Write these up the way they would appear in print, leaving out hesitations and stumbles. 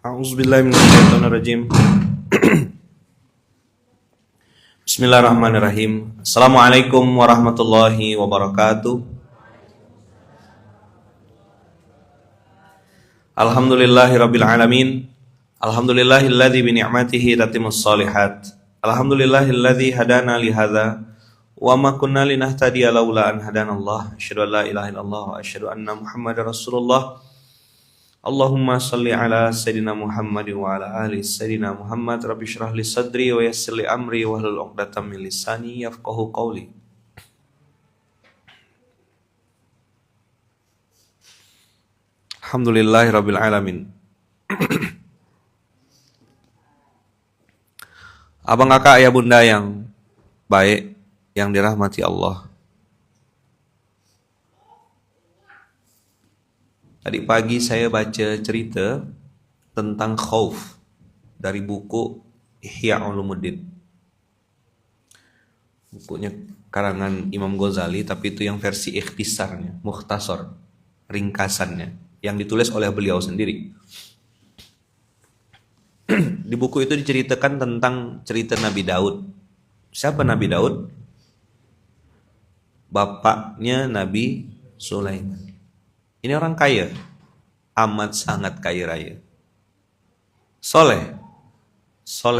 A'udzubillahi minasyaitonirrajim. Bismillahirrahmanirrahim. Assalamualaikum warahmatullahi wabarakatuh. Alhamdulillahirabbil alamin. Alhamdulillahilladzi bi ni'matihi tatimmus shalihat. Alhamdulillahilladzi hadana li hadza wa ma kunna linahtadiya laula an hadanallah. Asyhadu an la ilaha illallah wa asyhadu anna Muhammadar Rasulullah. Allahumma salli ala Sayyidina Muhammad wa ala ali Sayyidina Muhammad. Rabbi syrah li sadri wa yassir li amri wa hlul 'uqdatam min lisani yafqahu qawli. Alhamdulillahirabbil alamin. Abang kakak ayah bunda yang baik, yang dirahmati Allah. Tadi pagi saya baca cerita tentang khauf dari buku Ihya Ulumuddin. Bukunya karangan Imam Ghazali, tapi itu yang versi ikhtisarnya, mukhtasar, ringkasannya, yang ditulis oleh beliau sendiri. Di buku itu diceritakan tentang cerita Nabi Daud. Siapa Nabi Daud? Bapaknya Nabi Sulaiman. Ini orang kaya, amat sangat kaya raya. Soleh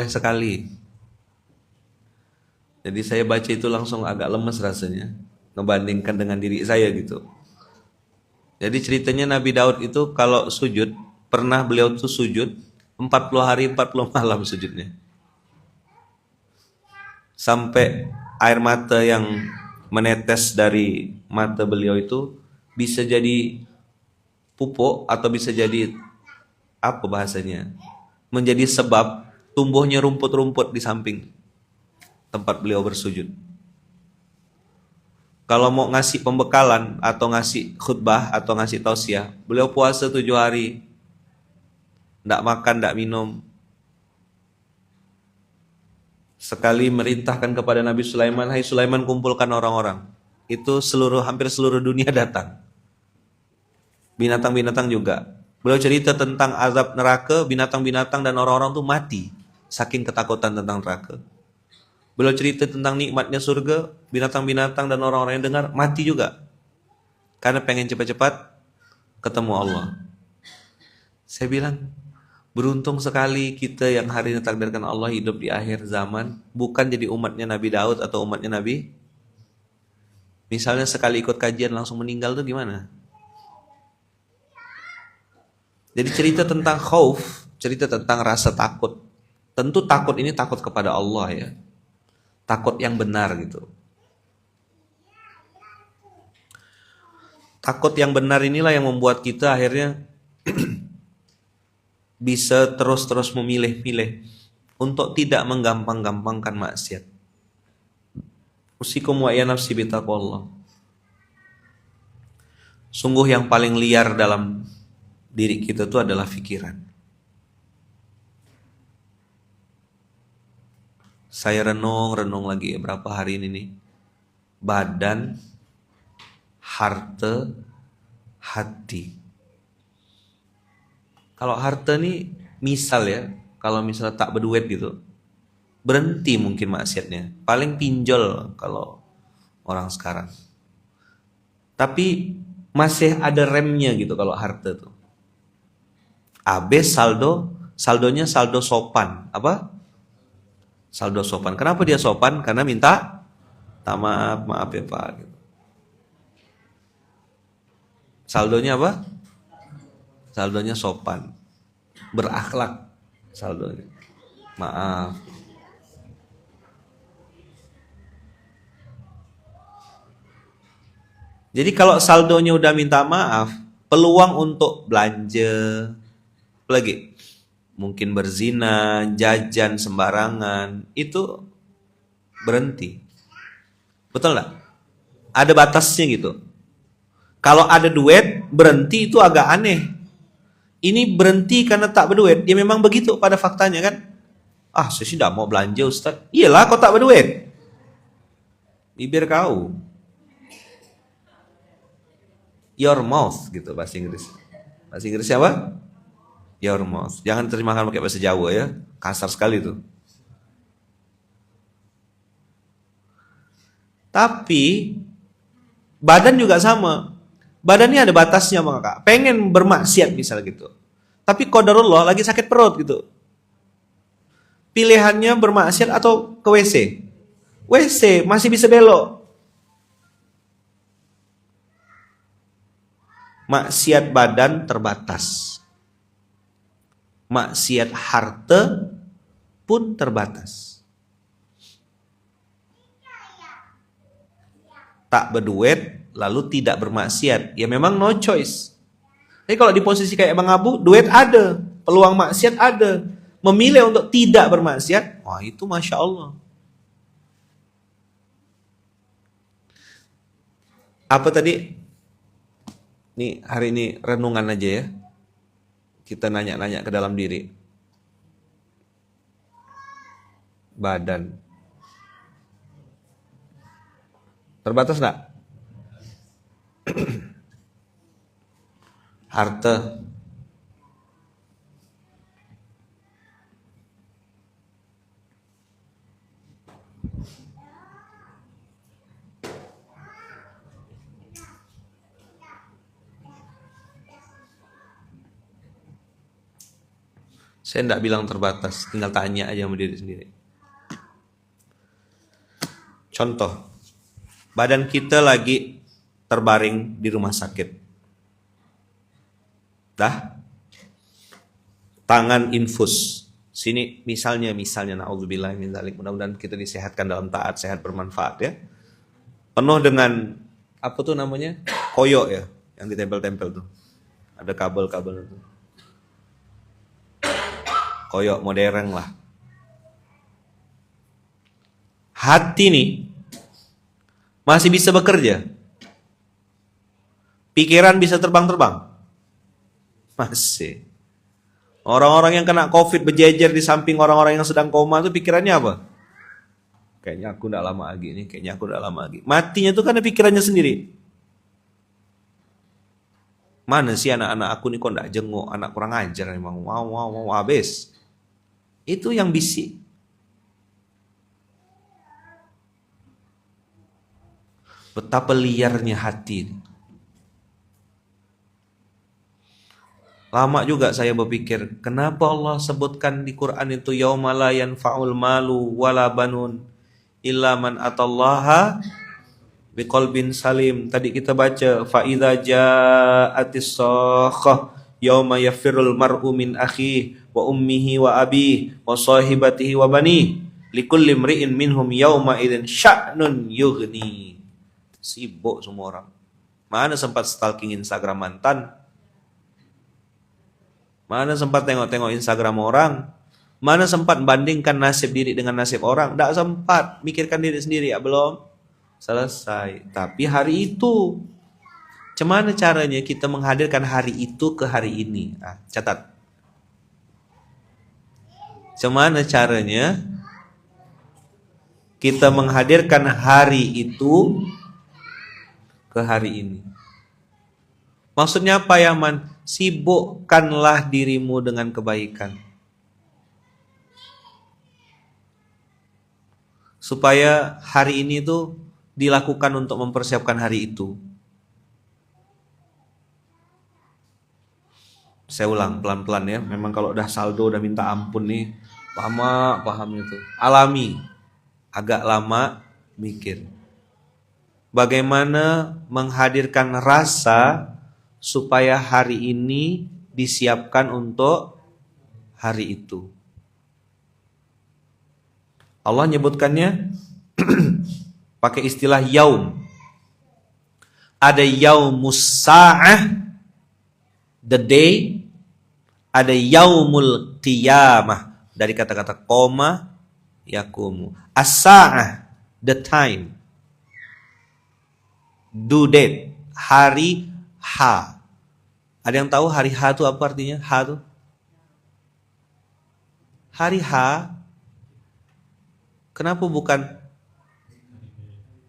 sekali. Jadi saya baca itu langsung agak lemes rasanya, ngebandingkan dengan diri saya gitu. Jadi ceritanya Nabi Daud itu kalau sujud, pernah beliau tuh sujud 40 hari 40 malam sujudnya. Sampai air mata yang menetes dari mata beliau itu bisa jadi pupuk atau bisa jadi apa bahasanya, menjadi sebab tumbuhnya rumput-rumput di samping tempat beliau bersujud. Kalau mau ngasih pembekalan atau ngasih khutbah atau ngasih tausiah, beliau puasa 7 hari, ndak makan, ndak minum. Sekali merintahkan kepada Nabi Sulaiman, hai Sulaiman, kumpulkan orang-orang. Itu hampir seluruh dunia datang. Binatang-binatang juga. Beliau cerita tentang azab neraka, binatang-binatang dan orang-orang tuh mati saking ketakutan tentang neraka. Beliau cerita tentang nikmatnya surga, binatang-binatang dan orang-orang yang dengar mati juga. Karena pengen cepat-cepat ketemu Allah. Saya bilang, beruntung sekali kita yang hari ini takdirkan Allah hidup di akhir zaman, bukan jadi umatnya Nabi Daud atau umatnya Nabi. Misalnya sekali ikut kajian langsung meninggal tuh gimana? Jadi cerita tentang khauf, cerita tentang rasa takut. Tentu takut ini takut kepada Allah ya. Takut yang benar gitu. Takut yang benar inilah yang membuat kita akhirnya bisa terus-terus memilih-pilih untuk tidak menggampang-gampangkan maksiat. Usikum wa ya nafsi bitaqwallah. Sungguh yang paling liar dalam diri kita itu adalah pikiran. Saya renung lagi berapa hari ini nih. Badan, harta, hati. Kalau harta nih misal ya, kalau misalnya tak berduit gitu, berhenti mungkin maksiatnya. Paling pinjol kalau orang sekarang. Tapi masih ada remnya gitu kalau harta tuh. Habis saldonya saldo sopan. Apa? Saldo sopan. Kenapa dia sopan? Karena minta maaf ya Pak. Saldonya apa? Saldonya sopan. Berakhlak saldonya. Maaf. Jadi kalau saldonya udah minta maaf, peluang untuk belanja, lagi mungkin berzina, jajan sembarangan, itu berhenti. Betul nggak? Ada batasnya gitu. Kalau ada duit berhenti itu agak aneh. Ini berhenti karena tak berduit. Ya memang begitu pada faktanya kan. Saya sih tidak mau belanja Ustaz. Iyalah kau tak berduit. Bibir kau. Your mouth gitu bahasa Inggris. Bahasa Inggrisnya apa? Your mouth. Jangan terjemahkan pakai bahasa Jawa ya. Kasar sekali tuh. Tapi badan juga sama. Badan ini ada batasnya Bang Kakak. Pengen bermaksiat misal gitu. Tapi qadarullah lagi sakit perut gitu. Pilihannya bermaksiat atau ke WC? WC masih bisa belok. Maksiat badan terbatas. Maksiat harta pun terbatas. Tak berduet lalu tidak bermaksiat. Ya memang no choice. Tapi kalau di posisi kayak Bang Abu, duet ada, peluang maksiat ada. Memilih untuk tidak bermaksiat, wah itu Masya Allah. Apa tadi? Nih hari ini renungan aja ya. Kita nanya-nanya ke dalam diri. Badan. Terbatas enggak? Harta. Saya enggak bilang terbatas, tinggal tanya aja sama diri sendiri. Contoh, badan kita lagi terbaring di rumah sakit. Dah? Tangan infus. Sini misalnya naudzubillah min dzalik, mudah-mudahan kita disehatkan dalam taat, sehat bermanfaat ya. Penuh dengan apa tuh namanya? Koyok ya, yang ditempel-tempel tuh. Ada kabel-kabel itu. Koyok modern lah. Hati nih masih bisa bekerja. Pikiran bisa terbang-terbang. Masih. Orang-orang yang kena COVID berjejer di samping orang-orang yang sedang koma itu pikirannya apa? Kayaknya aku udah lama lagi nih, kayaknya aku udah lama lagi. Matinya itu karena pikirannya sendiri. Mana sih anak-anak aku nih kok enggak jenguk, anak kurang ajar memang. Wow, habis. Itu yang bisik. Betapa liarnya hati. Lama juga saya berpikir, kenapa Allah sebutkan di Quran itu yauma la yanfa'ul malu wala banun illa man atallaha biqalbin salim. Tadi kita baca fa idza ja'atis sakhah yauma yafirul mar'u min akhihi wa ummihi wa abihi wa sahibatihi wa banihi likulli imri'in minhum yauma idzin sya'nun yughni. Sibuk semua orang. Mana sempat stalking Instagram mantan? Mana sempat tengok-tengok Instagram orang? Mana sempat bandingkan nasib diri dengan nasib orang? Tidak sempat. Mikirkan diri sendiri ya belum? Selesai. Tapi hari itu, gimana caranya kita menghadirkan hari itu ke hari ini? Nah, catat. Gimana caranya kita menghadirkan hari itu ke hari ini? Maksudnya apa ya Man? Sibukkanlah dirimu dengan kebaikan. Supaya hari ini tuh dilakukan untuk mempersiapkan hari itu. Saya ulang pelan-pelan ya. Memang kalau udah saldo, udah minta ampun nih, paham itu. Alami. Agak lama mikir. Bagaimana menghadirkan rasa supaya hari ini disiapkan untuk hari itu. Allah nyebutkannya pakai istilah yaum. Ada yaumus sa'ah, the day. Ada yaumul qiyamah, dari kata-kata koma yakumu. As-sa'ah, the time. Due date, hari H. Ada yang tahu hari H itu apa artinya? H itu? Hari H. Kenapa bukan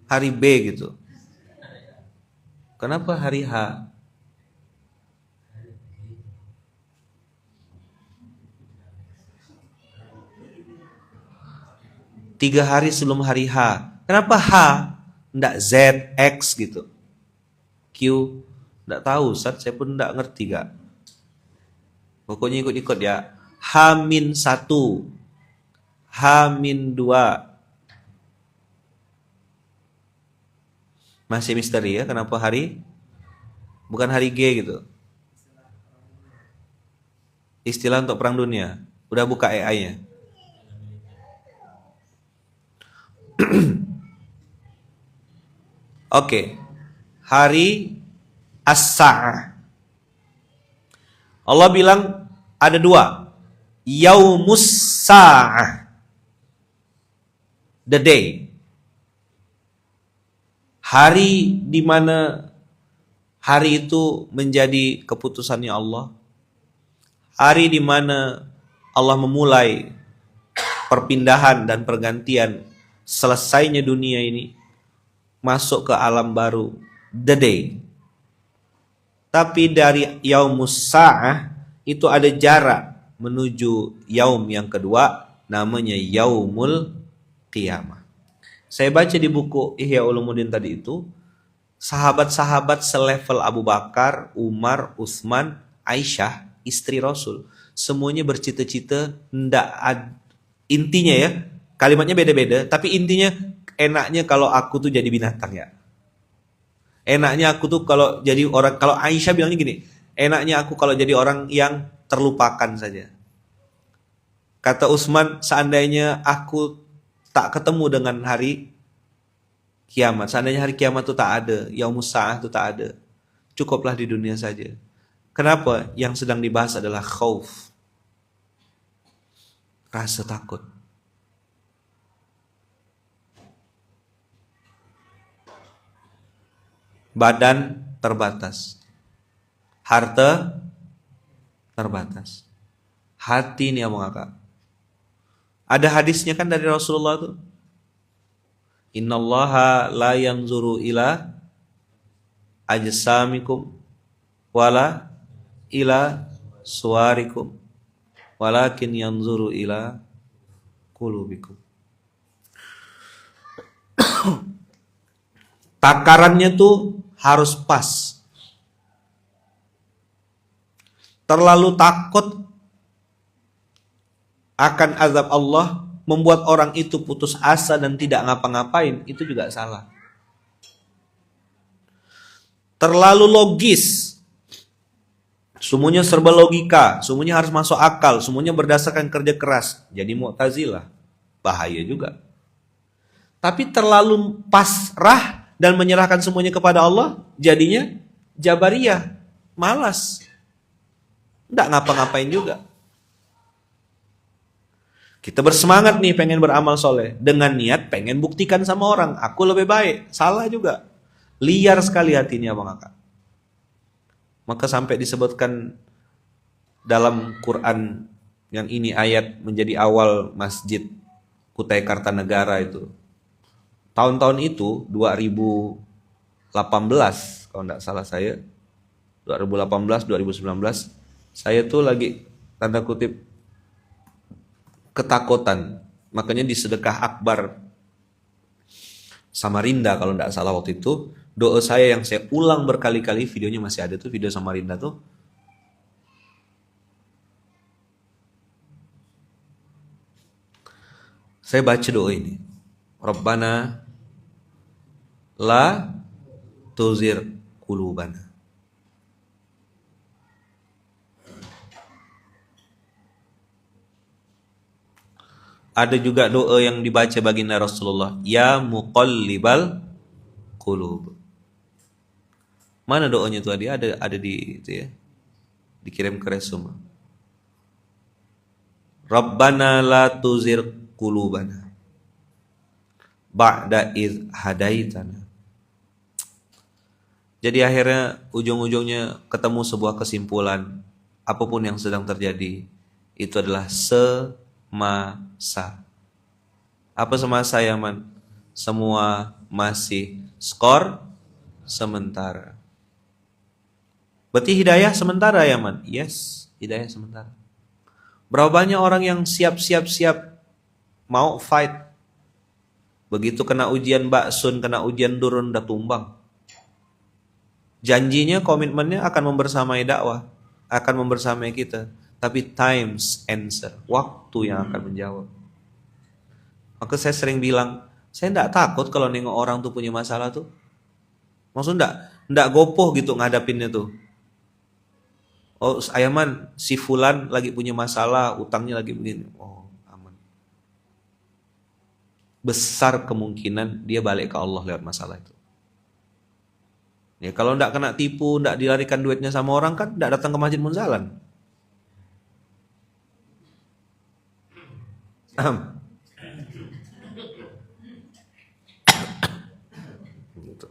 hari B gitu? Kenapa hari H? 3 hari sebelum hari H. Kenapa H? Nggak Z, X gitu. Q, nggak tahu Ustaz, saya pun nggak ngerti Kak. Pokoknya ikut-ikut ya. H-1, H-2. Masih misteri ya, kenapa hari? Bukan hari G gitu. Istilah untuk perang dunia. Udah buka AI-nya. Oke. Hari As-Sa'ah. Allah bilang ada 2. Yaumus Sa'ah. The day. Hari di mana hari itu menjadi keputusannya Allah. Hari di mana Allah memulai perpindahan dan pergantian selesainya dunia ini masuk ke alam baru, the day. Tapi dari yaumus sa'ah itu ada jarak menuju yaum yang kedua, namanya yaumul qiyamah. Saya baca di buku Ihya Ulumuddin tadi itu, sahabat-sahabat selevel Abu Bakar, Umar, Utsman, Aisyah, istri Rasul, semuanya bercita-cita intinya ya, kalimatnya beda-beda, tapi intinya enaknya kalau aku tuh jadi binatang ya. Enaknya aku tuh kalau jadi orang, kalau Aisyah bilangnya gini, enaknya aku kalau jadi orang yang terlupakan saja. Kata Utsman, seandainya aku tak ketemu dengan hari kiamat, seandainya hari kiamat itu tak ada, yaumus sa'ah itu tak ada, cukuplah di dunia saja. Kenapa? Yang sedang dibahas adalah khauf, rasa takut. Badan terbatas, harta terbatas, hati ini yang mengakak. Ada hadisnya kan dari Rasulullah tuh, innallaha la yanzuru ila ajsamikum wala ila suwarikum walakin yanzuru ila qulubikum. Takarannya tuh harus pas. Terlalu takut akan azab Allah membuat orang itu putus asa dan tidak ngapa-ngapain, itu juga salah. Terlalu logis, semuanya serba logika, semuanya harus masuk akal, semuanya berdasarkan kerja keras, jadi Mu'tazilah, bahaya juga. Tapi terlalu pasrah dan menyerahkan semuanya kepada Allah, jadinya Jabariyah, malas, nggak ngapa-ngapain juga. Kita bersemangat nih pengen beramal soleh, dengan niat pengen buktikan sama orang, aku lebih baik, salah juga. Liar sekali hatinya Bang Kakak. Maka sampai disebutkan dalam Quran yang ini ayat menjadi awal masjid Kutai Kartanegara itu. Tahun-tahun itu 2018 kalau tidak salah saya, 2018 2019 saya tuh lagi tanda kutip ketakutan. Makanya di sedekah akbar Samarinda kalau tidak salah waktu itu, doa saya yang saya ulang berkali-kali, videonya masih ada tuh, video Samarinda tuh. Saya baca doa ini. Rabbana la tuzir qulubana. Ada juga doa yang dibaca baginda Rasulullah, ya muqallibal qulub. Mana doanya tuh? Ada di itu ya. Dikirim ke resume. Rabbana la tuzir qulubana ba'da id hadaitana. Jadi akhirnya ujung-ujungnya ketemu sebuah kesimpulan, apapun yang sedang terjadi itu adalah semasa. Apa semasa ya man? Semua masih skor sementara. Berarti hidayah sementara ya man? Yes, hidayah sementara. Berapa banyak orang yang siap mau fight, Begitu kena ujian baksun, kena ujian durun, udah tumbang. Janjinya, komitmennya akan membersamai dakwah, akan membersamai kita. Tapi time's answer, waktu yang akan menjawab. Maka saya sering bilang, saya tidak takut kalau nengok orang tuh punya masalah tuh. Maksudnya enggak gopoh gitu ngadapinnya tuh. Oh, Ayaman, si Fulan lagi punya masalah, utangnya lagi begini. Oh, aman. Besar kemungkinan dia balik ke Allah lewat masalah itu. Ya kalau enggak kena tipu, enggak dilarikan duitnya sama orang kan enggak datang ke Masjid Munzalan.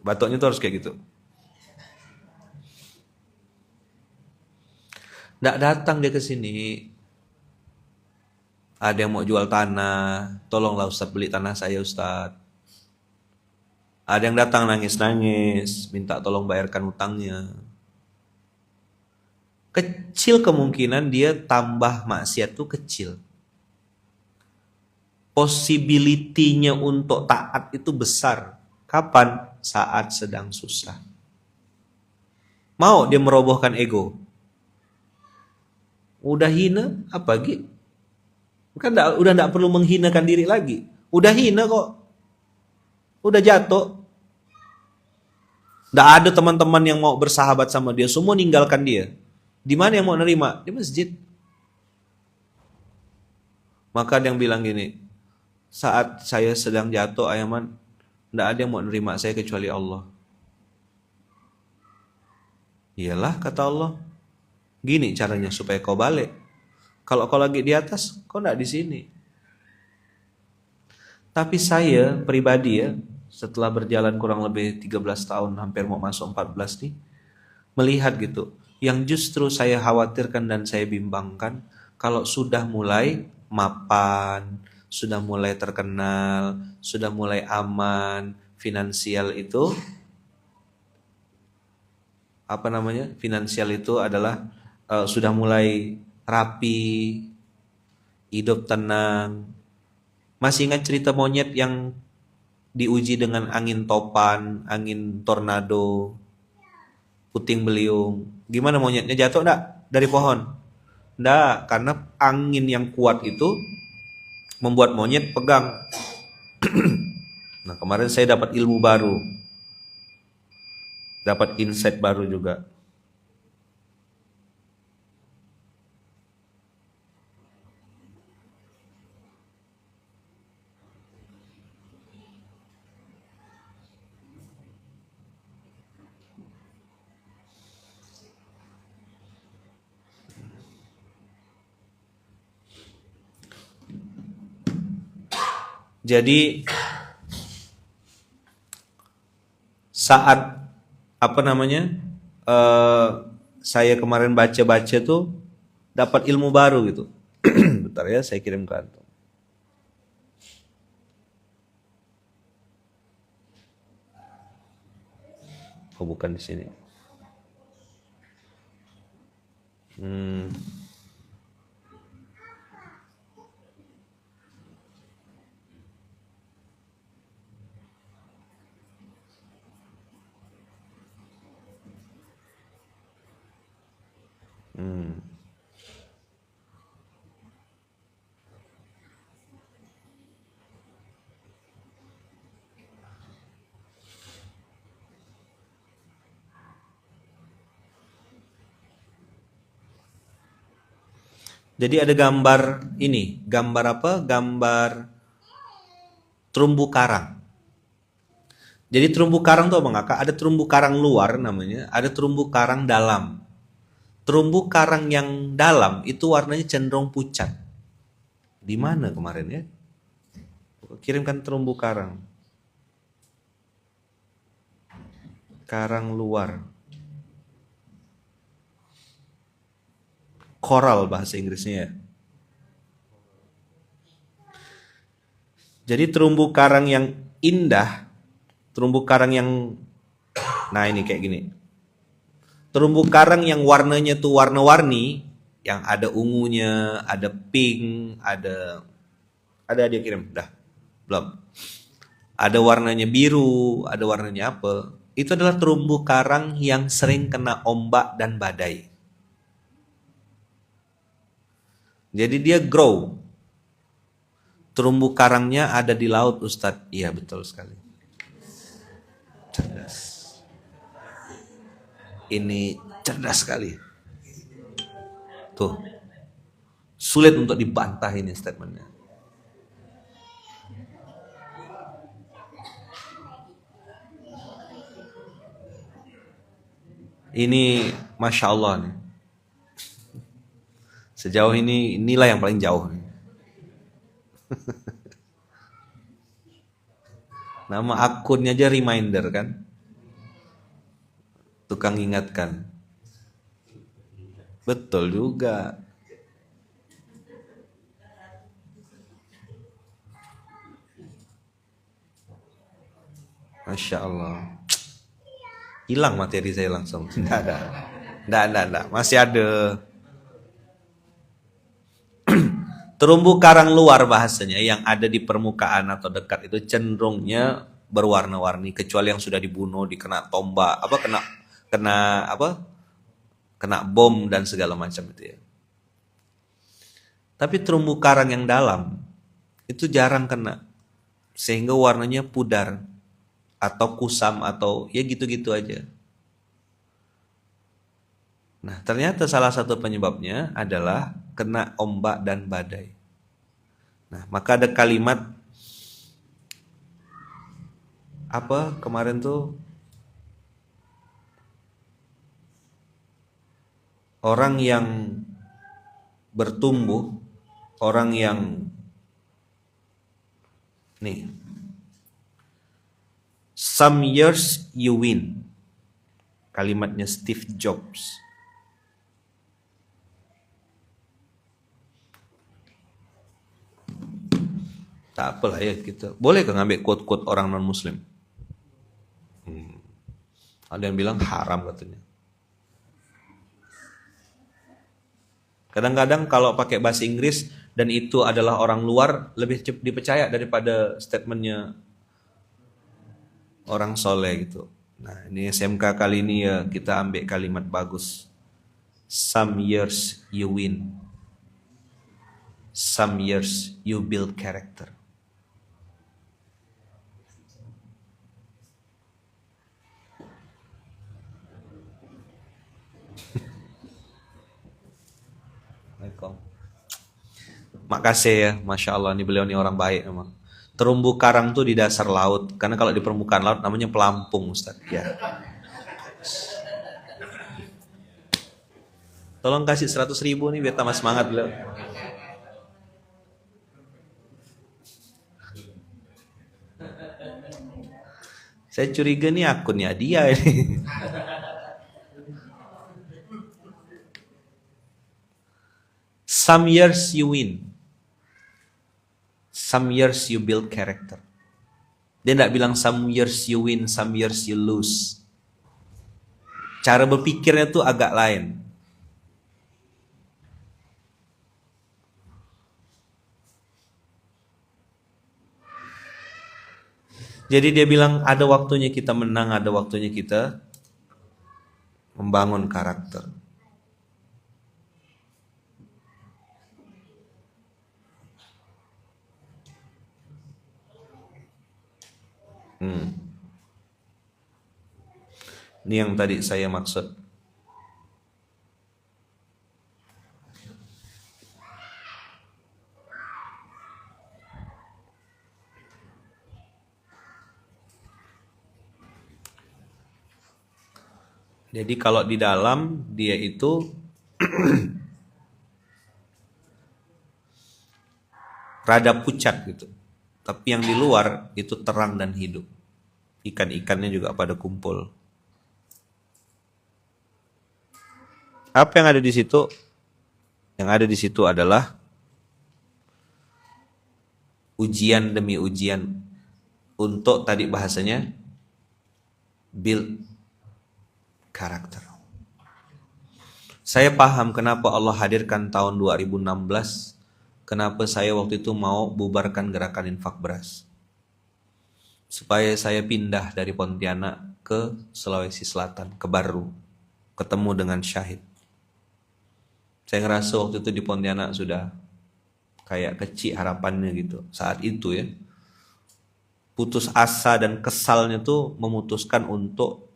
Batuknya tuh harus kayak gitu. Nggak datang dia ke sini. Ada yang mau jual tanah, tolonglah Ustadz beli tanah saya Ustadz. Ada yang datang nangis-nangis, minta tolong bayarkan utangnya. Kecil kemungkinan dia tambah maksiat tuh kecil. Possibility-nya untuk taat itu besar. Kapan? Saat sedang susah. Mau dia merobohkan ego. Udah hina, apa gitu? Kan udah gak perlu menghinakan diri lagi. Udah hina kok. Udah jatuh. Gak ada teman-teman yang mau bersahabat sama dia. Semua ninggalkan dia. Di mana yang mau nerima? Di masjid. Maka ada yang bilang gini, saat saya sedang jatuh, Ayaman, gak ada yang mau nerima saya kecuali Allah. Iyalah, kata Allah. Gini caranya supaya kau balik. Kalau kau lagi di atas, kau gak di sini. Tapi saya pribadi ya, setelah berjalan kurang lebih 13 tahun, hampir mau masuk 14 nih, melihat gitu, yang justru saya khawatirkan dan saya bimbangkan, kalau sudah mulai mapan, sudah mulai terkenal, sudah mulai aman, finansial itu, finansial itu adalah sudah mulai rapi, hidup tenang. Masih ingat cerita monyet yang diuji dengan angin topan, angin tornado, puting beliung. Gimana monyetnya, jatuh enggak dari pohon? Enggak, karena angin yang kuat itu membuat monyet pegang. Nah, kemarin saya dapat ilmu baru. Dapat insight baru juga. Jadi saat saya kemarin baca-baca tuh dapat ilmu baru gitu. Bentar ya, saya kirim ke antum. Oh, bukan di sini. Jadi ada gambar ini, gambar apa? Gambar terumbu karang. Jadi terumbu karang tuh apa nggak? Ada terumbu karang luar namanya, ada terumbu karang dalam. Terumbu karang yang dalam itu warnanya cenderung pucat. Di mana kemarin ya? Kirimkan terumbu karang. Karang luar. Coral bahasa Inggrisnya ya. Jadi terumbu karang yang indah, terumbu karang yang, nah ini kayak gini. Terumbu karang yang warnanya tuh warna-warni, yang ada ungunya, ada pink, ada dia kirim, dah, belum. ada warnanya biru, ada warnanya apa. Itu adalah terumbu karang yang sering kena ombak dan badai. Jadi dia grow. Terumbu karangnya ada di laut, Ustadz. Iya, betul sekali. Cerdas. Ini cerdas sekali. Tuh. Sulit untuk dibantah ini statementnya. Ini Masya Allah nih. Sejauh ini inilah yang paling jauh. Nama akunnya aja reminder kan. Tukang ingatkan. Betul juga. Masya Allah. Hilang materi saya langsung. Enggak. Masih ada. Terumbu karang luar bahasanya yang ada di permukaan atau dekat itu cenderungnya berwarna-warni kecuali yang sudah dibunuh, dikena tombak, kena bom dan segala macam itu ya. Tapi terumbu karang yang dalam itu jarang kena, sehingga warnanya pudar atau kusam atau ya gitu-gitu aja. Nah, ternyata salah satu penyebabnya adalah kena ombak dan badai. Nah, maka ada kalimat apa kemarin tuh, orang yang bertumbuh, orang yang nih, some years you win. Kalimatnya Steve Jobs. Tak apalah ya kita. Boleh kan ngambil quote-quote orang non-muslim? Ada yang bilang haram katanya. Kadang-kadang kalau pakai bahasa Inggris dan itu adalah orang luar, lebih dipercaya daripada statementnya orang soleh gitu. Nah, ini SMK kali ini ya kita ambil kalimat bagus. Some years you win. Some years you build character. Makasih ya, Masya Allah, ini beliau ini orang baik memang. Terumbu karang tuh di dasar laut, karena kalau di permukaan laut namanya pelampung, Ustaz. Ya. Tolong kasih 100.000 nih biar tambah semangat beliau. Saya curiga nih akunnya dia ini. Some years you win. Some years you build character. Dia tidak bilang some years you win, some years you lose. Cara berpikirnya tuh agak lain. Jadi dia bilang ada waktunya kita menang, ada waktunya kita membangun karakter. Ini yang tadi saya maksud. Jadi kalau di dalam dia itu rada pucat gitu. Tapi yang di luar itu terang dan hidup. Ikan-ikannya juga pada kumpul. Apa yang ada di situ? Yang ada di situ adalah ujian demi ujian untuk tadi bahasanya build karakter. Saya paham kenapa Allah hadirkan tahun 2016, kenapa saya waktu itu mau bubarkan gerakan infak beras. supaya saya pindah dari Pontianak ke Sulawesi Selatan, ke Baru, ketemu dengan Syahid. Saya ngerasa waktu itu di Pontianak sudah kayak kecil harapannya gitu. Saat itu ya, putus asa dan kesalnya tuh memutuskan untuk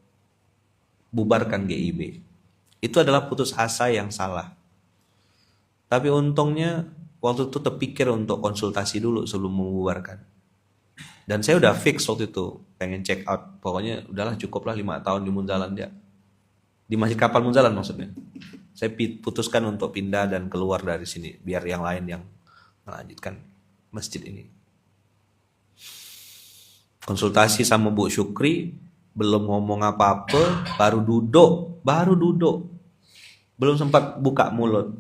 bubarkan GIB. Itu adalah putus asa yang salah. Tapi untungnya waktu itu terpikir untuk konsultasi dulu sebelum membubarkan. Dan saya udah fix waktu itu pengen check out. Pokoknya udahlah cukuplah 5 tahun di Munzalan dia. Di Masjid Kapal Munzalan maksudnya. Saya putuskan untuk pindah dan keluar dari sini biar yang lain yang melanjutkan masjid ini. Konsultasi sama Bu Syukri, belum ngomong apa-apa, baru duduk. Belum sempat buka mulut.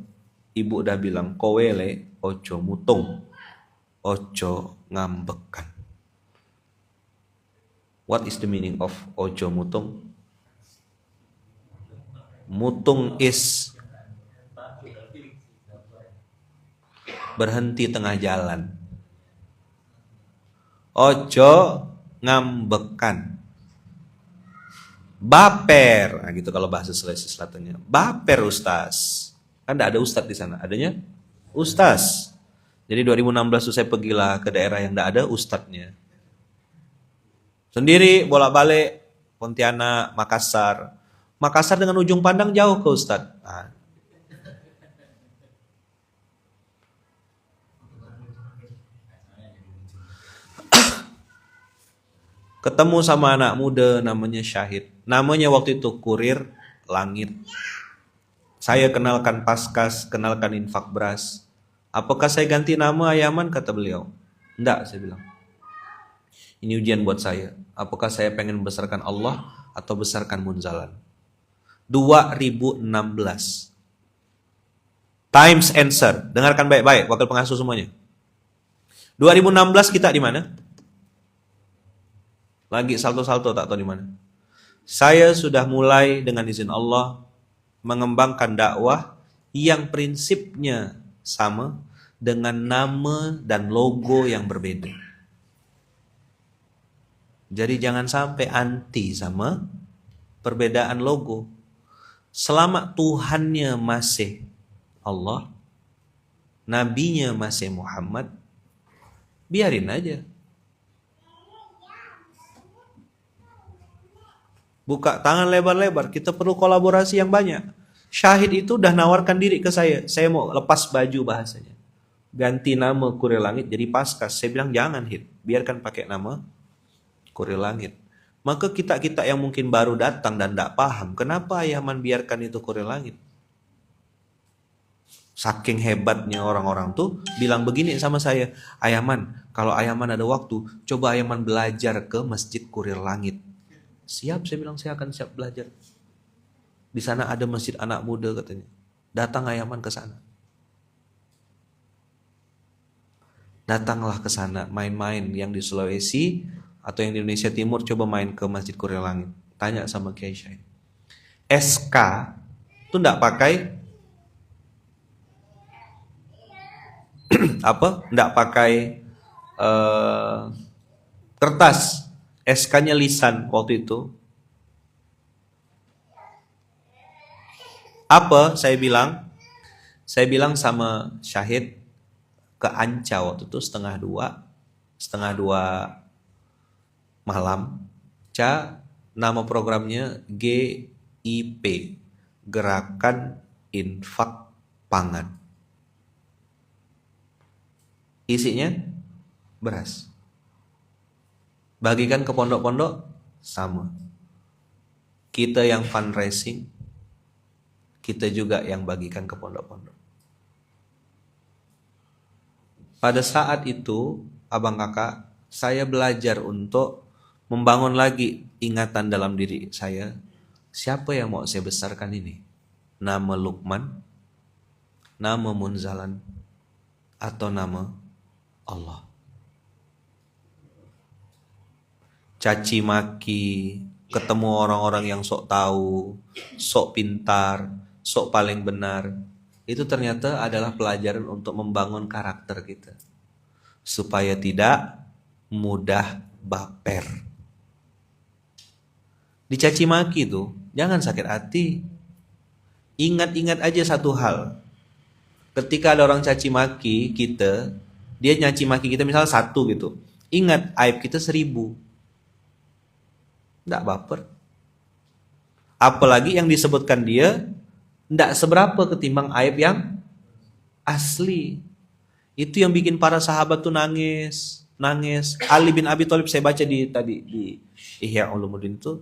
Ibu udah bilang, kowele ojo mutung, ojo ngambekan. What is the meaning of ojo mutung? Mutung is berhenti tengah jalan. Ojo ngambekan. Baper, nah gitu kalau bahasa Sulawesi Selatannya. Baper Ustaz. Kan tidak ada Ustaz di sana, adanya Ustaz. Jadi 2016 saya pergilah ke daerah yang tidak ada Ustadznya. Sendiri bolak-balik Pontianak, Makassar. Makassar dengan ujung pandang jauh ke Ustadz. Nah. Ketemu sama anak muda namanya Syahid. Namanya waktu itu Kurir Langit. Saya kenalkan Paskas, kenalkan Infak Beras. Apakah saya ganti nama Ayaman? Kata beliau. Enggak, saya bilang. Ini ujian buat saya. Apakah saya pengen membesarkan Allah atau besarkan Munzalan? 2016. Times answer. Dengarkan baik-baik, wakil pengasuh semuanya. 2016 kita di mana? Lagi salto-salto tak tahu di mana. Saya sudah mulai dengan izin Allah mengembangkan dakwah yang prinsipnya sama dengan nama dan logo yang berbeda. Jadi jangan sampai anti sama perbedaan logo. Selama Tuhannya masih Allah, nabinya masih Muhammad, biarin aja. Buka tangan lebar-lebar, kita perlu kolaborasi yang banyak. Syahid itu udah nawarkan diri ke saya mau lepas baju bahasanya. Ganti nama Kurir Langit jadi Paskas. Saya bilang jangan Hid, biarkan pakai nama Kurir Langit. Maka kita-kita yang mungkin baru datang dan tidak paham, kenapa Ayaman biarkan itu Kurir Langit? Saking hebatnya orang-orang tuh bilang begini sama saya, Ayaman, kalau Ayaman ada waktu, coba Ayaman belajar ke Masjid Kurir Langit. Siap, saya bilang saya akan siap belajar. Di sana ada masjid anak muda katanya. Datang Ayaman ke sana. Datanglah ke sana, main-main yang di Sulawesi atau yang di Indonesia Timur, coba main ke Masjid Kurir Langit. Tanya sama Kiai Syahid. SK itu enggak pakai apa? Enggak pakai kertas. SK-nya lisan waktu itu. Apa saya bilang? Saya bilang sama Syahid ke Anca waktu itu setengah dua malam. Nama programnya GIP, Gerakan Infak Pangan. Isinya beras. Bagikan ke pondok-pondok, sama. Kita yang fundraising, kita juga yang bagikan ke pondok-pondok. Pada saat itu, abang kakak, saya belajar untuk membangun lagi ingatan dalam diri saya. Siapa yang mau saya besarkan ini? Nama Lukman, nama Munzalan, atau nama Allah? Caci maki, ketemu orang-orang yang sok tahu, sok pintar, sok paling benar, itu ternyata adalah pelajaran untuk membangun karakter kita supaya tidak mudah baper. Dicaci maki tuh, jangan sakit hati. Ingat-ingat aja satu hal. Ketika ada orang caci maki kita, dia nyaci maki kita misalnya 1 gitu. Ingat, aib kita 1000. Nggak baper. Apalagi yang disebutkan dia, nggak seberapa ketimbang aib yang asli. Itu yang bikin para sahabat tuh nangis. Ali bin Abi Thalib, saya baca tadi di Ihya Ulumuddin itu,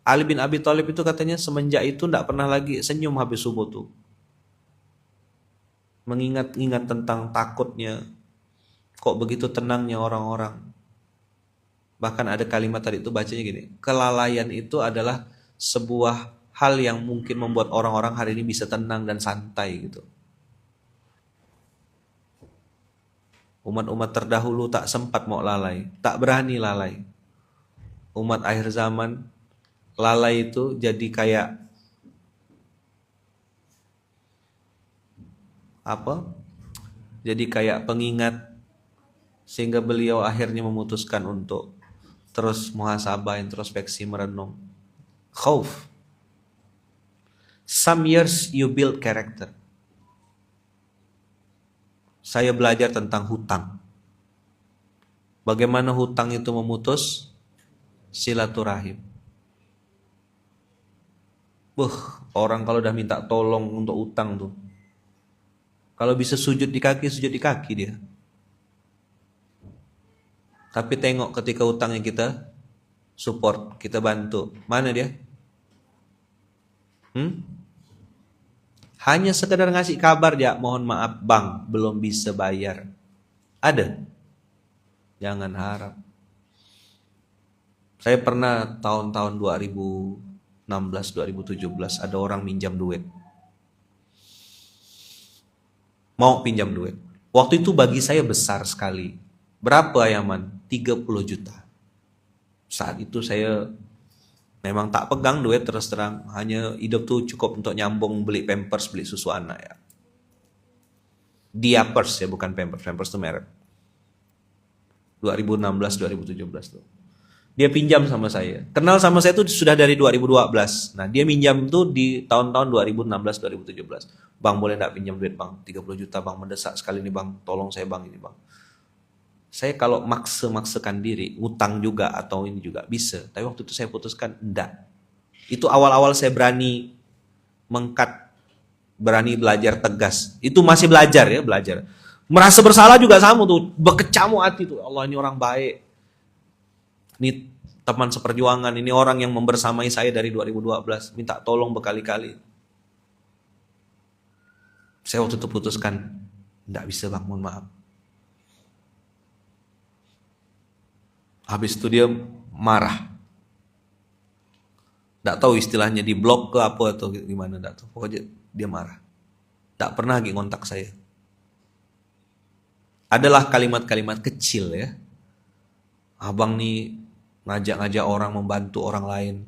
Ali bin Abi Thalib itu katanya semenjak itu tidak pernah lagi senyum habis subuh tuh. Mengingat-ingat tentang takutnya. Kok begitu tenangnya orang-orang. Bahkan ada kalimat tadi itu bacanya gini. Kelalaian itu adalah sebuah hal yang mungkin membuat orang-orang hari ini bisa tenang dan santai gitu. Umat-umat terdahulu tak sempat mau lalai. Tak berani lalai. Umat akhir zaman lalai itu jadi kayak apa? Jadi kayak pengingat, sehingga beliau akhirnya memutuskan untuk terus muhasabah, introspeksi, merenung. Khauf. Some years you build character. Saya belajar tentang hutang. Bagaimana hutang itu memutus silaturahim. Orang kalau udah minta tolong untuk utang tuh, kalau bisa sujud di kaki dia. Tapi tengok ketika utangnya kita support, kita bantu, mana dia? Hanya sekedar ngasih kabar, ya mohon maaf bang, belum bisa bayar. Ada? Jangan harap. Saya pernah tahun-tahun 2016-2017 ada orang minjam duit. Mau pinjam duit. Waktu itu bagi saya besar sekali. Berapa Yaman? 30 juta. Saat itu saya memang tak pegang duit, terus terang. Hanya hidup tuh cukup untuk nyambung beli pampers, beli susu anak ya. Diapers ya, bukan pampers. Pampers itu merek. 2016-2017 tuh. Dia pinjam sama saya. Kenal sama saya tuh sudah dari 2012. Nah, dia minjam tuh di tahun-tahun 2016-2017. Bang, boleh enggak pinjam duit bang? 30 juta bang, mendesak sekali nih bang. Tolong saya bang, ini bang. Saya kalau maksa-maksakan diri, ngutang juga atau ini juga bisa. Tapi waktu itu saya putuskan, enggak. Itu awal-awal saya berani mengkat, berani belajar tegas. Itu masih belajar ya, belajar. Merasa bersalah juga sama tuh, berkecamuk hati tuh. Allah, ini orang baik. Ini teman seperjuangan, ini orang yang membersamai saya dari 2012, minta tolong berkali-kali. Saya waktu itu putuskan, enggak bisa bang, mohon maaf. Habis itu dia marah. Enggak tahu istilahnya di blok ke apa atau gimana, enggak tahu. Pokoknya dia marah. Enggak pernah lagi ngontak saya. Adalah kalimat-kalimat kecil ya. Abang nih ngajak-ngajak orang membantu orang lain.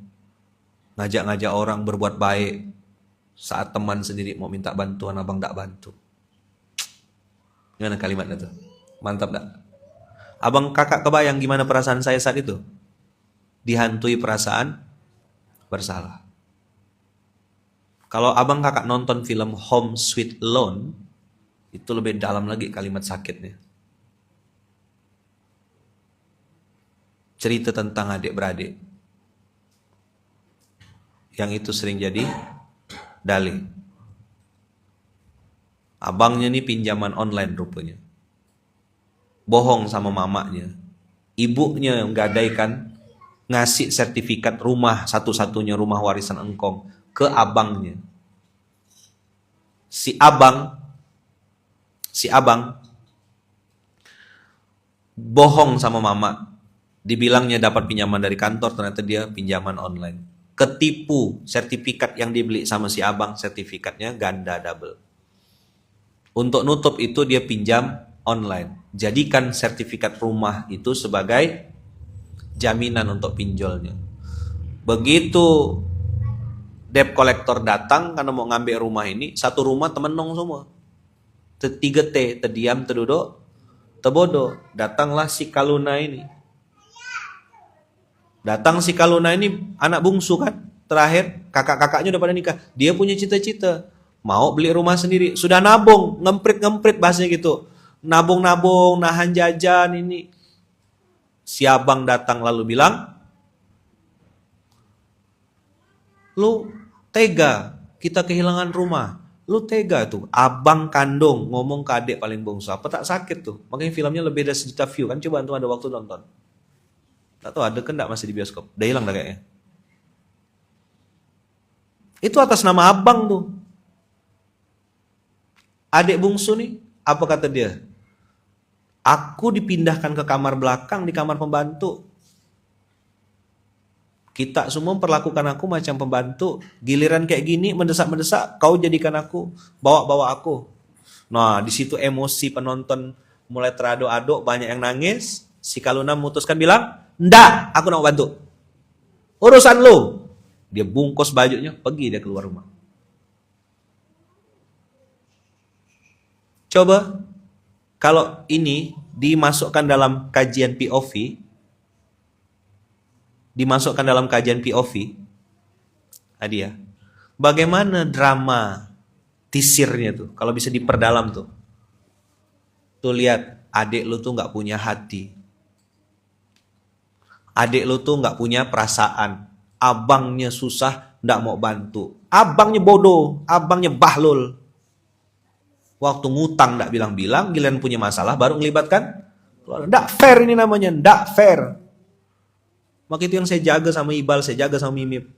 Ngajak-ngajak orang berbuat baik. Saat teman sendiri mau minta bantuan, abang enggak bantu. Gimana kalimatnya tuh? Mantap enggak? Abang kakak kebayang gimana perasaan saya saat itu? Dihantui perasaan bersalah. Kalau abang kakak nonton film Home Sweet Alone, itu lebih dalam lagi kalimat sakitnya. Cerita tentang adik-beradik. Yang itu sering jadi dalih. Abangnya nih pinjaman online rupanya. Bohong sama mamanya. Ibunya yang gadaikan ngasih sertifikat rumah, satu-satunya rumah warisan engkong ke abangnya. Si abang bohong sama mama. Dibilangnya dapat pinjaman dari kantor, ternyata dia pinjaman online. Ketipu, sertifikat yang dibeli sama si abang, sertifikatnya ganda double. Untuk nutup itu dia pinjam online. Jadikan sertifikat rumah itu sebagai jaminan untuk pinjolnya. Begitu debt collector datang karena mau ngambil rumah ini, satu rumah temenong semua. 3T, terdiam, terduduk, terbodoh. Datanglah si Kaluna ini. Datang si Kaluna ini anak bungsu kan, terakhir kakak-kakaknya udah pada nikah. Dia punya cita-cita, mau beli rumah sendiri. Sudah nabung, ngemprit-ngemprit bahasanya gitu. Nabung-nabung, nahan jajan ini. Si abang datang lalu bilang, lu tega, kita kehilangan rumah. Lu tega tuh, abang kandung ngomong ke adik paling bungsu. Apa tak sakit tuh? Makanya filmnya lebih dari 1 juta view kan. Coba antum ada waktu nonton. Tak tahu ada kan enggak masih di bioskop. Udah hilang dah kayaknya. Itu atas nama abang tuh. Adik bungsu nih, apa kata dia? Aku dipindahkan ke kamar belakang di kamar pembantu. Kita semua memperlakukan aku macam pembantu. Giliran kayak gini mendesak-mendesak, kau jadikan aku, bawa-bawa aku. Nah, di situ emosi penonton mulai terado-ado, banyak yang nangis. Si Kaluna memutuskan bilang, "Ndak, aku nak bantu. Urusan lu." Dia bungkus bajunya, pergi dia keluar rumah. Coba kalau ini dimasukkan dalam kajian POV, Adia, bagaimana drama tisirnya tuh, kalau bisa diperdalam tuh. Tuh lihat, adik lu tuh nggak punya hati. Adik lu tuh nggak punya perasaan. Abangnya susah, nggak mau bantu. Abangnya bodoh, abangnya bahlul. Waktu ngutang nggak bilang-bilang, giliran punya masalah baru ngelibatkan. Nggak fair ini namanya, nggak fair. Maka itu yang saya jaga sama Ibal, saya jaga sama Mimip.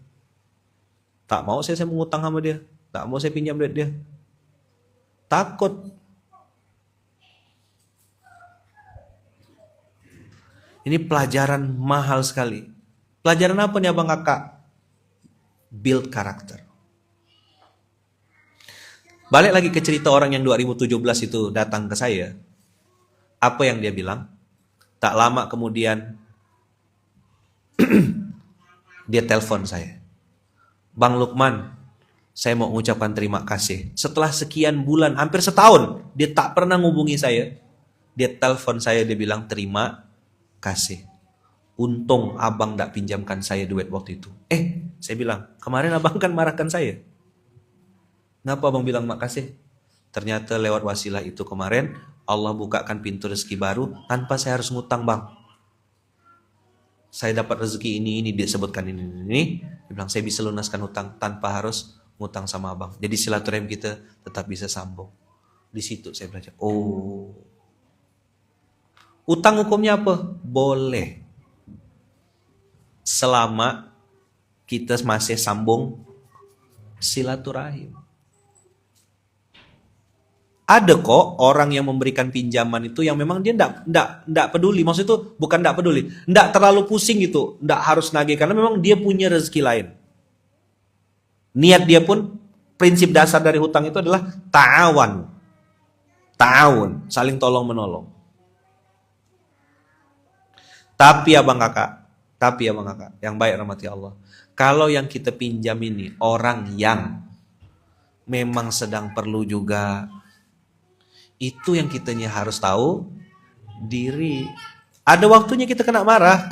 Tak mau saya mengutang sama dia, tak mau saya pinjam duit dia. Takut. Ini pelajaran mahal sekali. Pelajaran apa nih abang kakak? Build karakter. Balik lagi ke cerita orang yang 2017 itu datang ke saya. Apa yang dia bilang? Tak lama kemudian dia telepon saya. Bang Lukman, saya mau mengucapkan terima kasih. Setelah sekian bulan, hampir setahun, dia tak pernah ngubungi saya. Dia telepon saya, dia bilang terima kasih. Untung abang gak pinjamkan saya duit waktu itu. Saya bilang, kemarin abang kan marahkan saya. Ngapa abang bilang makasih? Ternyata lewat wasilah itu kemarin, Allah bukakan pintu rezeki baru, tanpa saya harus ngutang bang. Saya dapat rezeki ini disebutkan ini. Dia bilang, saya bisa lunaskan hutang tanpa harus ngutang sama abang. Jadi silaturahim kita tetap bisa sambung. Di situ saya belajar. Oh, utang hukumnya apa? Boleh. Selama kita masih sambung silaturahim. Ada kok orang yang memberikan pinjaman itu yang memang dia enggak peduli. Maksud itu bukan enggak peduli, enggak terlalu pusing gitu, enggak harus nagih karena memang dia punya rezeki lain. Niat dia pun, prinsip dasar dari hutang itu adalah ta'awun, saling tolong menolong. Tapi abang kakak, yang baik rahmati Allah. Kalau yang kita pinjam ini orang yang memang sedang perlu juga, itu yang kitanya harus tahu diri. Ada waktunya kita kena marah.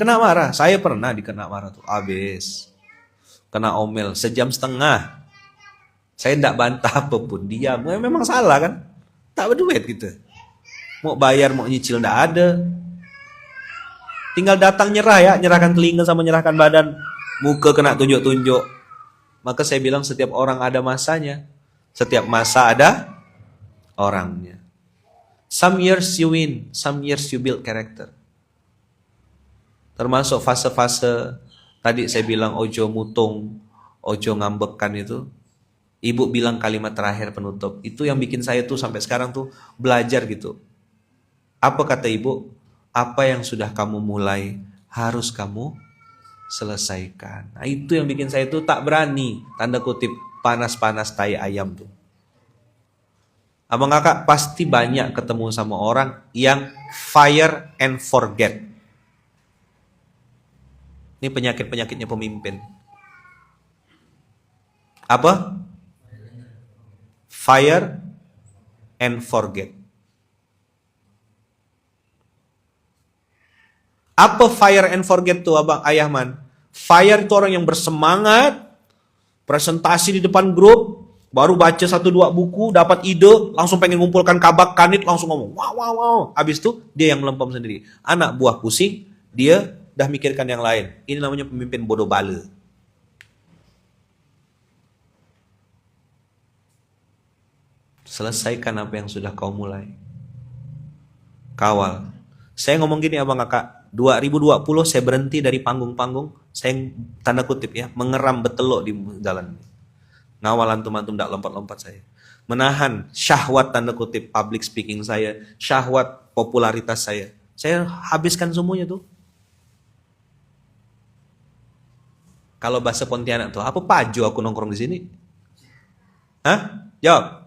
Saya pernah dikena marah tuh, habis. Kena omel 1,5 jam. Saya tidak bantah apapun, diam. Memang salah kan? Tak berduit gitu. Mau bayar, mau nyicil tidak ada. Tinggal datang nyerah ya, nyerahkan telinga sama nyerahkan badan. Muka kena tunjuk-tunjuk. Maka saya bilang setiap orang ada masanya. Setiap masa ada orangnya. Some years you win, some years you build character. Termasuk fase-fase tadi saya bilang ojo mutung, ojo ngambekan itu. Ibu bilang kalimat terakhir penutup. Itu yang bikin saya tuh sampai sekarang tuh belajar gitu. Apa kata ibu? Apa yang sudah kamu mulai harus kamu selesaikan. Nah, itu yang bikin saya tuh tak berani, tanda kutip, panas-panas tai ayam tuh. Abang kakak pasti banyak ketemu sama orang yang fire and forget. Ini penyakit-penyakitnya pemimpin. Apa? Fire and forget. Apa fire and forget tuh Abang Ayahman? Fire itu orang yang bersemangat, presentasi di depan grup, baru baca satu dua buku, dapat ide, langsung pengen ngumpulkan kabak kanit, langsung ngomong, wow, wow, wow. Habis itu dia yang melempem sendiri. Anak buah pusing, dia dah mikirkan yang lain. Ini namanya pemimpin bodoh bale. Selesaikan apa yang sudah kau mulai. Kawal. Saya ngomong gini Abang Kakak, 2020 saya berhenti dari panggung-panggung, saya tanda kutip ya, mengeram betelok di jalan. Ngawal antum-antum tidak lompat-lompat saya. Menahan syahwat tanda kutip public speaking saya, syahwat popularitas saya. Saya habiskan semuanya tuh. Kalau bahasa Pontianak tuh, apa paju aku nongkrong di sini? Hah? Jawab.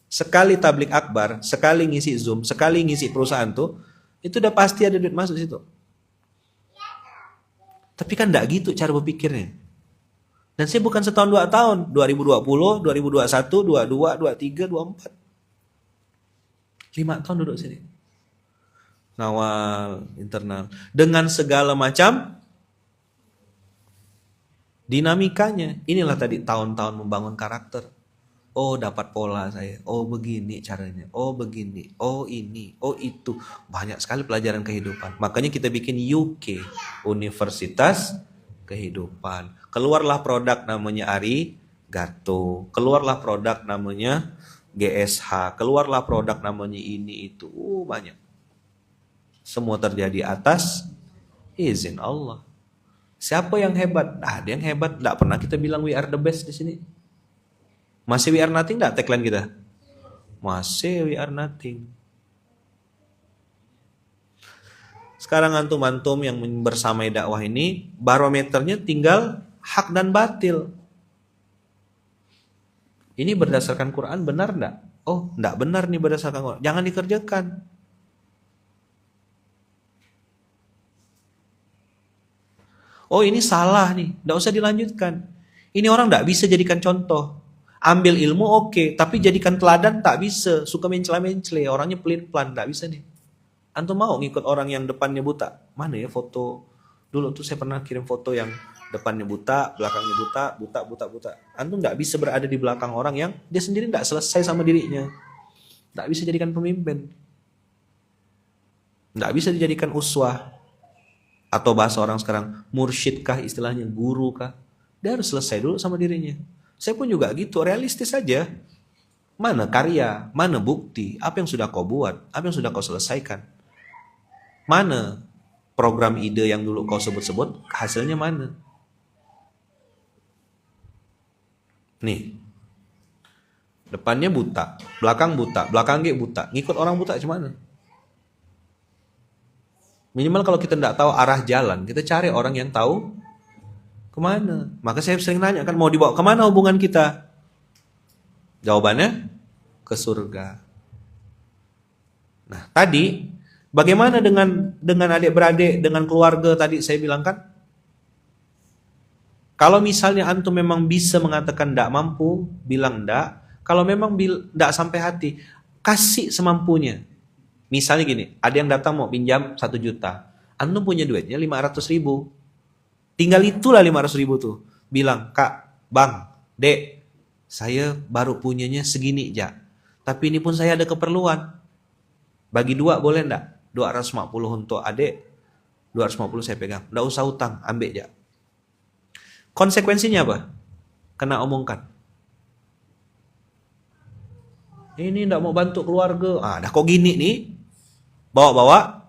Sekali tablik akbar, sekali ngisi Zoom, sekali ngisi perusahaan tuh, itu udah pasti ada duit masuk situ. Tapi kan enggak gitu cara berpikirnya. Dan saya bukan setahun 2 tahun, 2020, 2021, 22, 23, 24. 5 tahun duduk sini. Ngawal internal. Dengan segala macam dinamikanya. Inilah tadi tahun-tahun membangun karakter. Oh dapat pola saya, oh begini caranya, oh begini, oh ini, oh itu. Banyak sekali pelajaran kehidupan. Makanya kita bikin UK, Universitas Kehidupan. Keluarlah produk namanya Arigato, keluarlah produk namanya GSH, keluarlah produk namanya ini itu. Banyak. Semua terjadi atas izin Allah. Siapa yang hebat? Ada yang hebat. Tidak pernah kita bilang we are the best di sini. Masih we are nothing enggak tagline kita? Masih we are nothing. Sekarang antum-antum yang bersamai dakwah ini, barometernya tinggal hak dan batil. Ini berdasarkan Quran benar enggak? Oh, enggak benar nih berdasarkan Quran. Jangan dikerjakan. Oh, ini salah nih, enggak usah dilanjutkan. Ini orang enggak bisa jadikan contoh. Ambil ilmu oke, tapi jadikan teladan tak bisa. Suka mencela-mencela, orangnya pelit-pelan, tak bisa nih. Antum mau ngikut orang yang depannya buta? Mana ya foto? Dulu tuh saya pernah kirim foto yang depannya buta, belakangnya buta. Antum tak bisa berada di belakang orang yang dia sendiri tak selesai sama dirinya. Tak bisa jadikan pemimpin. Tak bisa dijadikan uswah. Atau bahasa orang sekarang, mursyidkah istilahnya, guru kah? Dia harus selesai dulu sama dirinya. Saya pun juga gitu, realistis saja. Mana karya, mana bukti, apa yang sudah kau buat, apa yang sudah kau selesaikan. Mana program ide yang dulu kau sebut-sebut, hasilnya mana? Nih, depannya buta, belakang buta, ngikut orang buta gimana? Minimal kalau kita tidak tahu arah jalan, kita cari orang yang tahu kemana? Maka saya sering nanya kan, mau dibawa kemana hubungan kita? Jawabannya ke surga. Nah tadi bagaimana dengan adik-beradik, dengan keluarga tadi saya bilang kan? Kalau misalnya antum memang bisa mengatakan tidak mampu, bilang tidak. Kalau memang tidak sampai hati, kasih semampunya. Misalnya gini, ada yang datang mau pinjam 1 juta, antum punya duitnya 500.000. Tinggal itulah 500.000 tuh. Bilang, Kak, Bang, Dek, saya baru punyanya segini aja. Tapi ini pun saya ada keperluan. Bagi 2 boleh enggak? 250 untuk adik, 250 saya pegang. Enggak usah utang, ambil aja. Konsekuensinya apa? Kena omongkan. Ini enggak mau bantu keluarga. Dah kok gini nih. Bawa-bawa.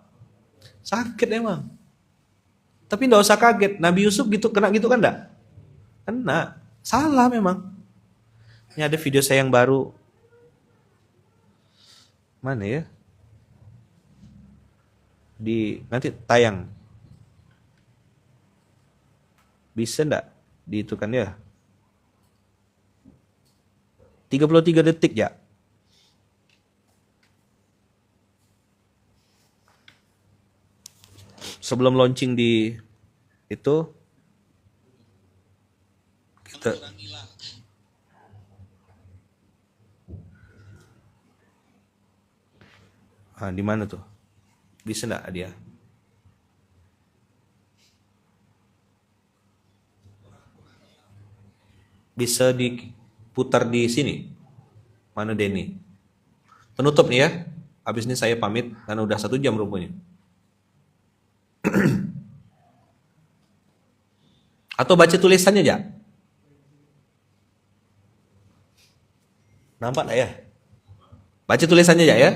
Sakit emang. Tapi enggak usah kaget. Nabi Yusuf gitu kena gitu kan enggak? Kena. Salah memang. Ini ada video saya yang baru. Mana ya? Nanti tayang. Bisa enggak? Diitukan ya. 33 detik ya. Sebelum launching di itu kita di mana tuh? Bisa enggak dia? Bisa diputar di sini. Mana Denny? Penutup nih ya. Habis ini saya pamit karena udah 1 jam rupanya. Atau baca tulisannya aja. Nampak nggak ya? Baca tulisannya aja ya.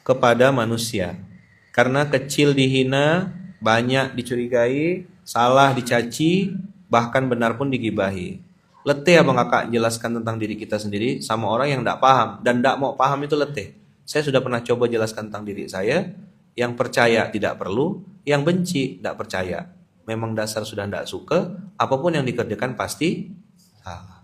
Kepada manusia. Karena kecil dihina, banyak dicurigai, salah dicaci, bahkan benar pun digibahi. Letih abang kakak jelaskan tentang diri kita sendiri sama orang yang tidak paham. Dan tidak mau paham itu letih. Saya sudah pernah coba jelaskan tentang diri saya. Yang percaya tidak perlu, yang benci tidak percaya. Memang dasar sudah tidak suka, apapun yang dikerjakan pasti salah.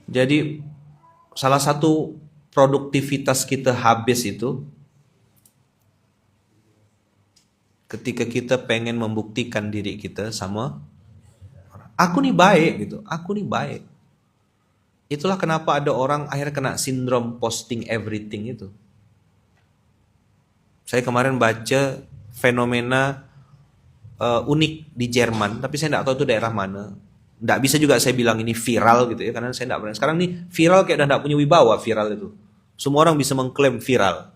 Jadi salah satu produktivitas kita habis itu ketika kita pengen membuktikan diri kita sama orang. Aku nih baik gitu, aku nih baik. Itulah kenapa ada orang akhirnya kena sindrom posting everything itu. Saya kemarin baca fenomena unik di Jerman, tapi saya tidak tahu itu daerah mana. Nggak bisa juga saya bilang ini viral gitu ya, karena saya nggak pernah. Sekarang nih viral kayak udah nggak punya wibawa viral itu. Semua orang bisa mengklaim viral.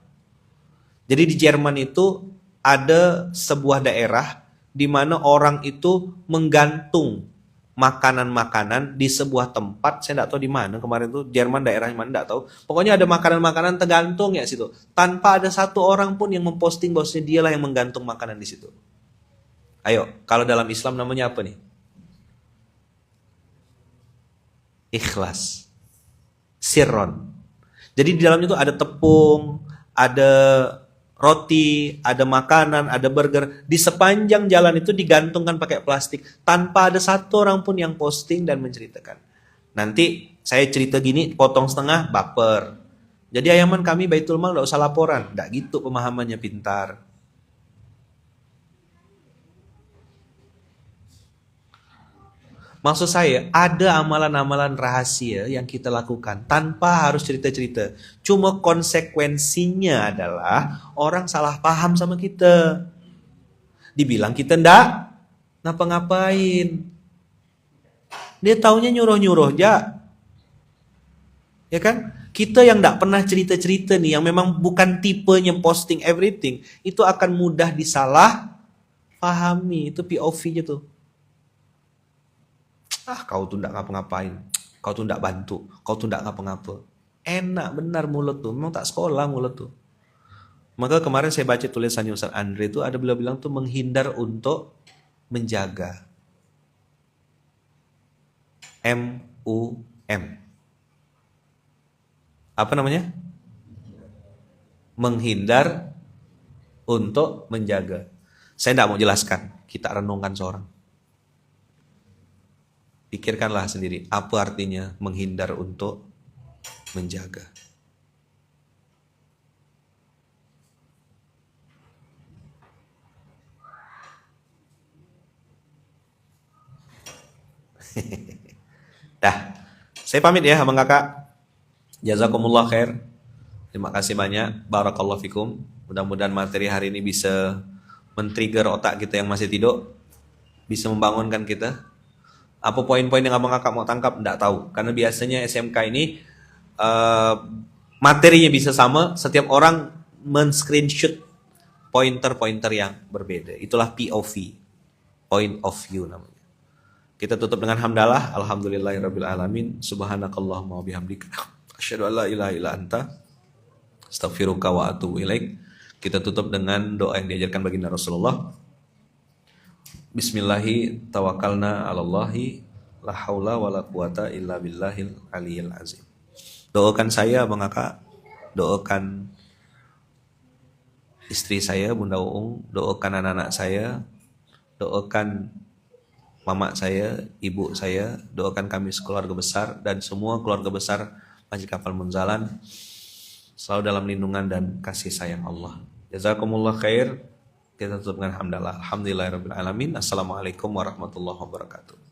Jadi di Jerman itu ada sebuah daerah di mana orang itu menggantung makanan-makanan di sebuah tempat. Saya nggak tahu di mana kemarin tuh Jerman daerahnya mana nggak tahu. Pokoknya ada makanan-makanan tergantung ya situ. Tanpa ada satu orang pun yang memposting bahwasanya dialah yang menggantung makanan di situ. Ayo, kalau dalam Islam namanya apa nih? Ikhlas. Sirron. Jadi di dalamnya itu ada tepung, ada roti, ada makanan, ada burger. Di sepanjang jalan itu digantungkan pakai plastik. Tanpa ada satu orang pun yang posting dan menceritakan. Nanti saya cerita gini, potong setengah, baper. Jadi ayaman kami Baitul Mal gak usah laporan. Gak gitu pemahamannya, pintar. Maksud saya, ada amalan-amalan rahasia yang kita lakukan tanpa harus cerita-cerita. Cuma konsekuensinya adalah orang salah paham sama kita. Dibilang kita ndak ngapa-ngapain. Dia taunya nyuruh-nyuruh aja. Ya kan? Kita yang ndak pernah cerita-cerita nih, yang memang bukan tipenya posting everything, itu akan mudah disalah pahami. Itu POV-nya tuh. Kau tuh ndak ngapa-ngapain, kau tuh ndak bantu, kau tuh ndak ngapa-ngapa. Enak benar mulut tuh, memang tak sekolah mulut tuh. Maka kemarin saya baca tulisannya Ustaz Andre itu ada beliau bilang tuh menghindar untuk menjaga. MUM. Apa namanya? Menghindar untuk menjaga. Saya tidak mau jelaskan, kita renungkan seorang. Pikirkanlah sendiri, apa artinya menghindar untuk menjaga. Dah, saya pamit ya abang kakak. Jazakumullah khair. Terima kasih banyak. Barakallahu fikum. Mudah-mudahan materi hari ini bisa men-trigger otak kita yang masih tidur. Bisa membangunkan kita. Apa poin-poin yang abang kakak mau tangkap? Nggak tahu. Karena biasanya SMK ini materinya bisa sama. Setiap orang men-screenshot pointer-pointer yang berbeda. Itulah POV. Point of view namanya. Kita tutup dengan hamdalah. Alhamdulillahirabbil alamin. Subhanakallahumma wa bihamdika. Asyhadu an la ilaha illa anta. Astaghfiruka wa atubu ilaik. Kita tutup dengan doa yang diajarkan baginda Rasulullah. Bismillahi tawakkalna 'alallahi la haula wala quwata illa billahil aliyil azim. Doakan saya Bang Kakak, doakan istri saya Bunda Uung, doakan anak-anak saya, doakan mama saya, ibu saya, doakan kami sekeluarga besar dan semua keluarga besar Masjid Kapal Munzalan selalu dalam lindungan dan kasih sayang Allah. Jazakumullah khair. Kita tutup dengan hamdalah. Alhamdulillahirabbil alamin. Assalamualaikum warahmatullahi wabarakatuh.